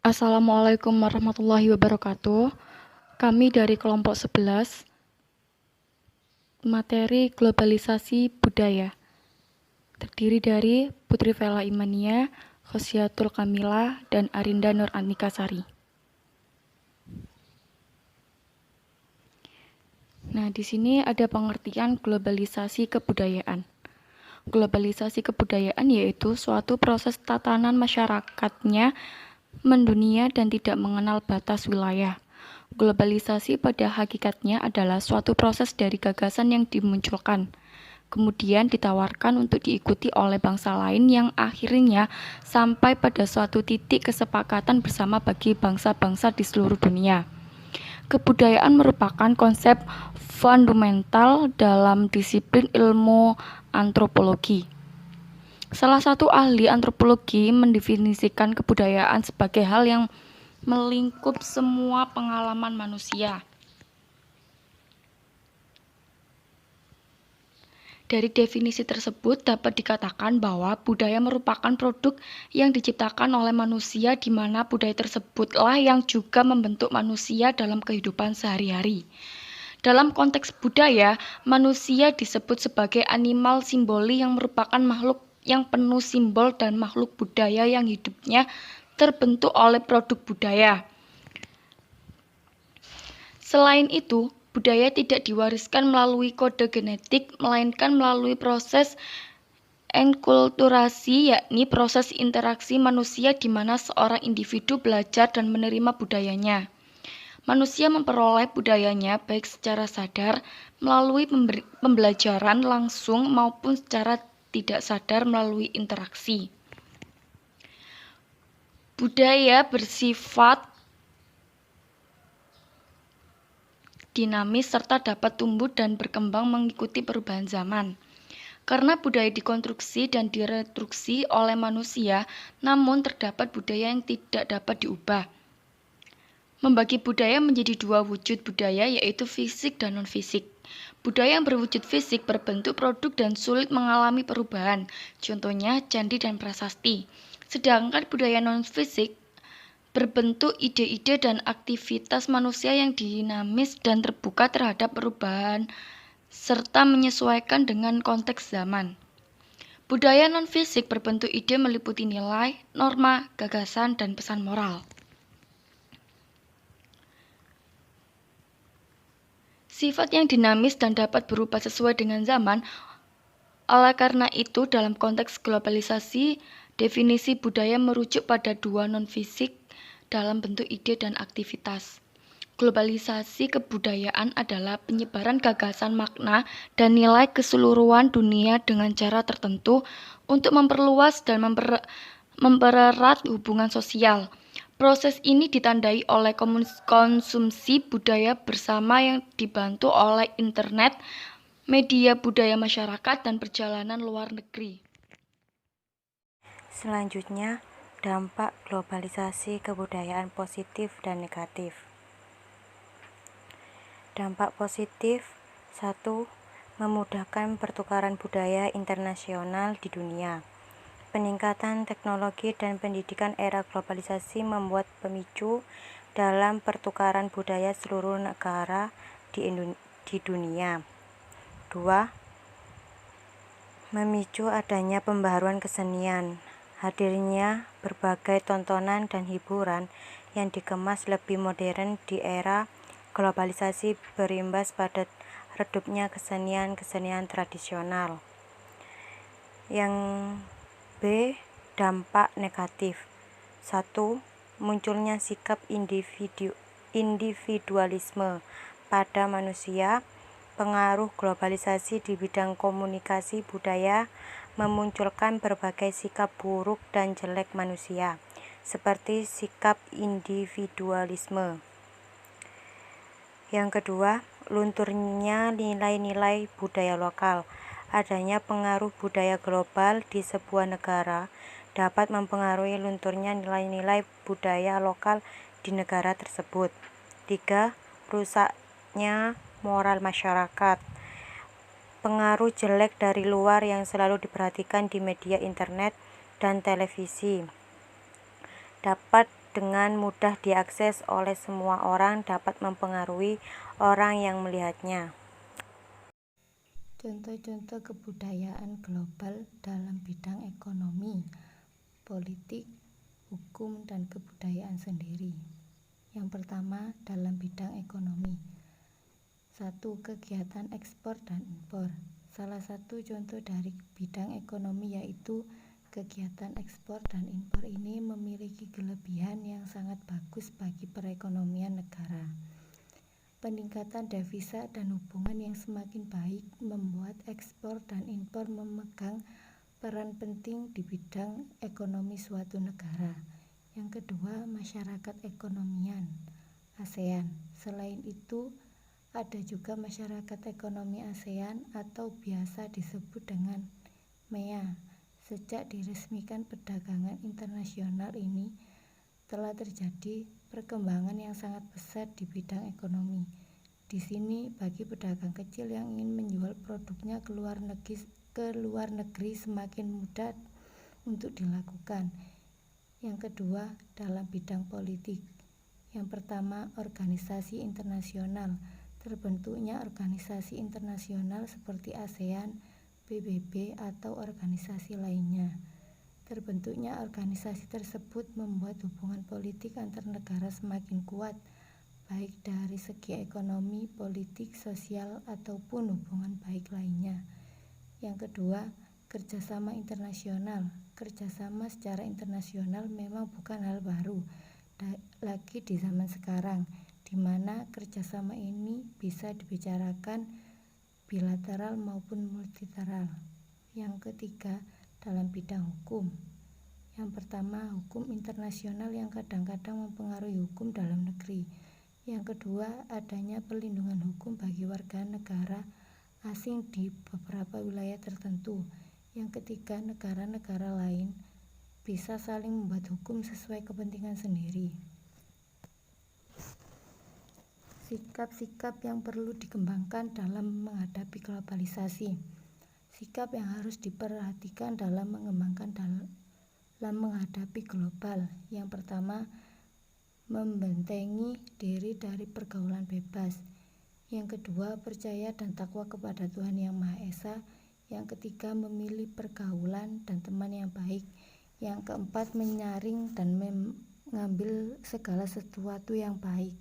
Assalamualaikum warahmatullahi wabarakatuh. Kami dari kelompok 11, materi globalisasi budaya. Terdiri dari Putri Vela Imania, Khosiatul Kamila, dan Arinda Nur Anikasari. Nah, di sini ada pengertian globalisasi kebudayaan. Globalisasi kebudayaan yaitu suatu proses tatanan masyarakatnya mendunia dan tidak mengenal batas wilayah. Globalisasi pada hakikatnya adalah suatu proses dari gagasan yang dimunculkan, kemudian ditawarkan untuk diikuti oleh bangsa lain yang akhirnya sampai pada suatu titik kesepakatan bersama bagi bangsa-bangsa di seluruh dunia. Kebudayaan merupakan konsep fundamental dalam disiplin ilmu antropologi. Salah satu ahli antropologi mendefinisikan kebudayaan sebagai hal yang melingkup semua pengalaman manusia. Dari definisi tersebut dapat dikatakan bahwa budaya merupakan produk yang diciptakan oleh manusia di mana budaya tersebutlah yang juga membentuk manusia dalam kehidupan sehari-hari. Dalam konteks budaya, manusia disebut sebagai animal simboli yang merupakan makhluk yang penuh simbol dan makhluk budaya yang hidupnya terbentuk oleh produk budaya. Selain itu, budaya tidak diwariskan melalui kode genetik, melainkan melalui proses enkulturasi, yakni proses interaksi manusia di mana seorang individu belajar dan menerima budayanya. Manusia memperoleh budayanya baik secara sadar melalui pembelajaran langsung maupun secara tidak sadar melalui interaksi. Budaya bersifat dinamis serta dapat tumbuh dan berkembang mengikuti perubahan zaman. Karena budaya dikonstruksi dan direduksi oleh manusia, namun terdapat budaya yang tidak dapat diubah. Membagi budaya menjadi dua wujud budaya, yaitu fisik dan non-fisik. Budaya yang berwujud fisik berbentuk produk dan sulit mengalami perubahan, contohnya candi dan prasasti. Sedangkan budaya non-fisik berbentuk ide-ide dan aktivitas manusia yang dinamis dan terbuka terhadap perubahan serta menyesuaikan dengan konteks zaman. Budaya non-fisik berbentuk ide meliputi nilai, norma, gagasan, dan pesan moral. Sifat yang dinamis dan dapat berubah sesuai dengan zaman. Oleh karena itu, dalam konteks globalisasi, definisi budaya merujuk pada dua non-fisik dalam bentuk ide dan aktivitas. Globalisasi kebudayaan adalah penyebaran gagasan makna dan nilai keseluruhan dunia dengan cara tertentu untuk memperluas dan mempererat hubungan sosial. Proses ini ditandai oleh konsumsi budaya bersama yang dibantu oleh internet, media budaya masyarakat, dan perjalanan luar negeri. Selanjutnya, dampak globalisasi kebudayaan positif dan negatif. Dampak positif 1. Memudahkan pertukaran budaya internasional di dunia. Peningkatan teknologi dan pendidikan era globalisasi membuat pemicu dalam pertukaran budaya seluruh negara di dunia. 2. Memicu adanya pembaharuan kesenian. Hadirnya berbagai tontonan dan hiburan yang dikemas lebih modern di era globalisasi berimbas pada redupnya kesenian-kesenian tradisional. Yang B. Dampak negatif 1. Munculnya sikap individualisme pada manusia. Pengaruh globalisasi di bidang komunikasi budaya memunculkan berbagai sikap buruk dan jelek manusia, seperti sikap individualisme. Yang kedua, lunturnya nilai-nilai budaya lokal. Adanya pengaruh budaya global di sebuah negara dapat mempengaruhi lunturnya nilai-nilai budaya lokal di negara tersebut. 3. Rusaknya moral masyarakat. Pengaruh jelek dari luar yang selalu diperhatikan di media internet dan televisi dapat dengan mudah diakses oleh semua orang dapat mempengaruhi orang yang melihatnya. Contoh-contoh kebudayaan global dalam bidang ekonomi, politik, hukum, dan kebudayaan sendiri. Yang pertama, dalam bidang ekonomi. 1. Kegiatan ekspor dan impor. Salah satu contoh dari bidang ekonomi yaitu kegiatan ekspor dan impor ini memiliki kelebihan yang sangat bagus bagi perekonomian negara. Peningkatan devisa dan hubungan yang semakin baik membuat ekspor dan impor memegang peran penting di bidang ekonomi suatu negara. Yang kedua, masyarakat ekonomian ASEAN. Selain itu, ada juga masyarakat ekonomi ASEAN atau biasa disebut dengan MEA. Sejak diresmikan perdagangan internasional ini, telah terjadi perkembangan yang sangat pesat di bidang ekonomi. Di sini, bagi pedagang kecil yang ingin menjual produknya ke luar negeri semakin mudah untuk dilakukan. Yang kedua, dalam bidang politik. Yang pertama, organisasi internasional. Terbentuknya organisasi internasional seperti ASEAN, PBB, atau organisasi lainnya. Terbentuknya organisasi tersebut membuat hubungan politik antar negara semakin kuat, baik dari segi ekonomi, politik, sosial, ataupun hubungan baik lainnya. Yang kedua, kerjasama internasional. Kerjasama secara internasional memang bukan hal baru lagi di zaman sekarang, di mana kerjasama ini bisa dibicarakan bilateral maupun multilateral. Yang ketiga, dalam bidang hukum. Yang pertama, hukum internasional yang kadang-kadang mempengaruhi hukum dalam negeri. Yang kedua, adanya perlindungan hukum bagi warga negara asing di beberapa wilayah tertentu. Yang ketiga, negara-negara lain bisa saling membuat hukum sesuai kepentingan sendiri. Sikap-sikap yang perlu dikembangkan dalam menghadapi globalisasi. Sikap yang harus diperhatikan dalam menghadapi global. Yang pertama, membentengi diri dari pergaulan bebas. Yang kedua, percaya dan takwa kepada Tuhan Yang Maha Esa. Yang ketiga, memilih pergaulan dan teman yang baik. Yang keempat, menyaring dan mengambil segala sesuatu yang baik.